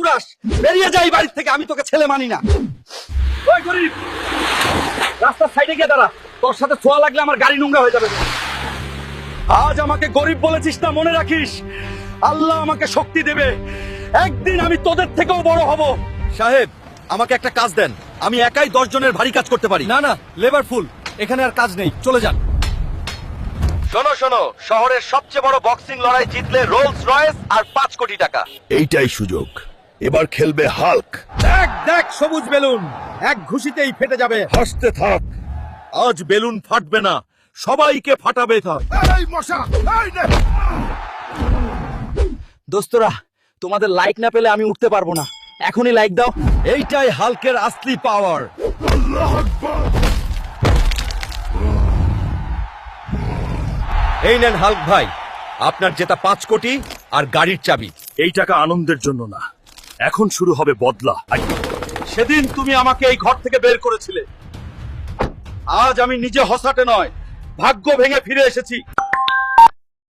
কুড়াস, বেরিয়ে যাই বাড়ি থেকে, আমি তোকে ছেলে মানি না। ওই গরিব, রাস্তার সাইডে গিয়ে দাঁড়া, তোর সাথে ছোঁয়া লাগলে আমার গাড়ি নোংরা হয়ে যাবে। আজ আমাকে গরিব বলেছিস না, মনে রাখিস আল্লাহ আমাকে শক্তি দেবে, একদিন আমি তোদের থেকেও বড় হব। সাহেব, আমাকে একটা কাজ দেন, আমি একাই 10 জনের ভারী কাজ করতে পারি। না না, লেবার ফুল, এখানে আর কাজ নেই, চলে যান। শোনো শোনো, শহরের সবচেয়ে বড় বক্সিং লড়াই জিতলে রোলস রয়েস আর 5 কোটি টাকা। এইটাই সুযোগ, এবার খেলবে হাল্ক। দেখ দেখ সবুজ বেলুন, এক ঘুষিতেই ফেটে যাবে। হাসতে থাক, আজ বেলুন ফাটবে না, সবাইকে ফাটাবে। এই মশা, এই নে। দোস্তরা, তোমাদের লাইক না পেলে আমি উঠতে পারবো না, এখনই লাইক দাও। এইটাই হাল্কের আসলি পাওয়ার। এই নেন হাল্ক ভাই, আপনার জেতা 5 কোটি আর গাড়ির চাবি। এই টাকা আনন্দের জন্য না, এখন শুরু হবে বদলা। সেদিন তুমি আমাকে এই ঘর থেকে বের করেছিলে, আজ আমি নিজে হসাটে নয়, ভাগ্য ভেঙে ফিরে এসেছি।